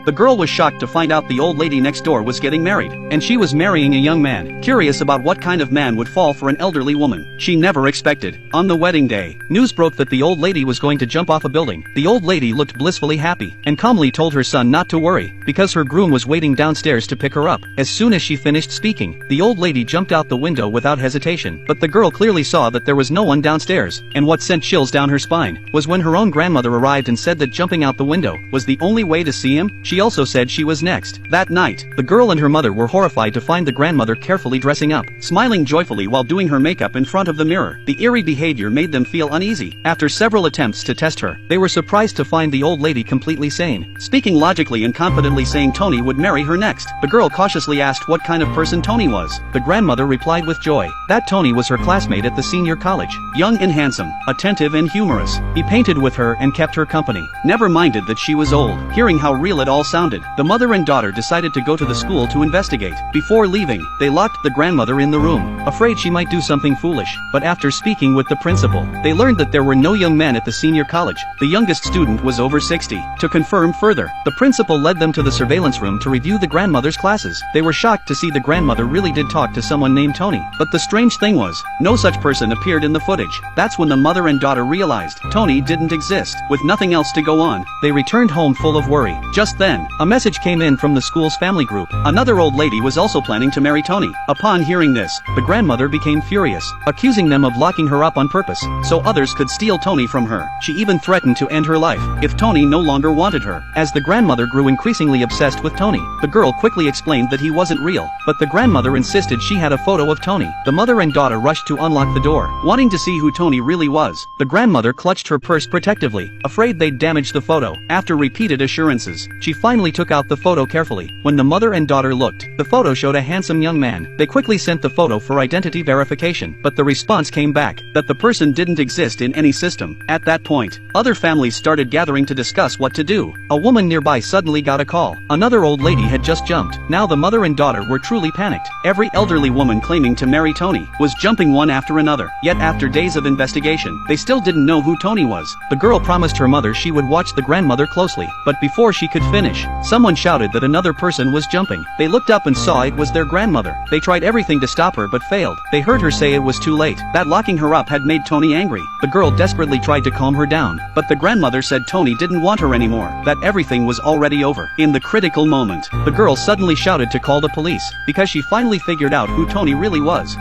The girl was shocked to find out the old lady next door was getting married, and she was marrying a young man. Curious about what kind of man would fall for an elderly woman she never expected. On the wedding day, news broke that the old lady was going to jump off a building. The old lady looked blissfully happy, and calmly told her son not to worry, because her groom was waiting downstairs to pick her up. As soon as she finished speaking, the old lady jumped out the window without hesitation, but the girl clearly saw that there was no one downstairs, and what sent chills down her spine was when her own grandmother arrived and said that jumping out the window was the only way to see him. She also said she was next. That night, the girl and her mother were horrified to find the grandmother carefully dressing up, smiling joyfully while doing her makeup in front of the mirror. The eerie behavior made them feel uneasy. After several attempts to test her, they were surprised to find the old lady completely sane, speaking logically and confidently, saying Tony would marry her next. The girl cautiously asked what kind of person Tony was. The grandmother replied with joy that Tony was her classmate at the senior college, young and handsome, attentive and humorous. He painted with her and kept her company, never minded that she was old. Hearing how real it all sounded, the mother and daughter decided to go to the school to investigate. Before leaving, they locked the grandmother in the room, afraid she might do something foolish. But after speaking with the principal, they learned that there were no young men at the senior college. The youngest student was over 60. To confirm further, the principal led them to the surveillance room to review the grandmother's classes. They were shocked to see the grandmother really did talk to someone named Tony. But the strange thing was, no such person appeared in the footage. That's when the mother and daughter realized Tony didn't exist. With nothing else to go on, they returned home full of worry. Just then, a message came in from the school's family group. Another old lady was also planning to marry Tony. Upon hearing this, the grandmother became furious, accusing them of locking her up on purpose, so others could steal Tony from her. She even threatened to end her life if Tony no longer wanted her. As the grandmother grew increasingly obsessed with Tony, the girl quickly explained that he wasn't real, but the grandmother insisted she had a photo of Tony. The mother and daughter rushed to unlock the door, wanting to see who Tony really was. The grandmother clutched her purse protectively, afraid they'd damage the photo. After repeated assurances, she finally took out the photo carefully. When the mother and daughter looked, the photo showed a handsome young man. They quickly sent the photo for identity verification, but the response came back that the person didn't exist in any system. At that point, other families started gathering to discuss what to do. A woman nearby suddenly got a call. Another old lady had just jumped. Now the mother and daughter were truly panicked. Every elderly woman claiming to marry Tony was jumping one after another. Yet after days of investigation, they still didn't know who Tony was. The girl promised her mother she would watch the grandmother closely, but before she could finish, someone shouted that another person was jumping. They looked up and saw it was their grandmother. They tried everything to stop her but failed. They heard her say it was too late, that locking her up had made Tony angry. The girl desperately tried to calm her down, but the grandmother said Tony didn't want her anymore, that everything was already over. In the critical moment, the girl suddenly shouted to call the police, because she finally figured out who Tony really was.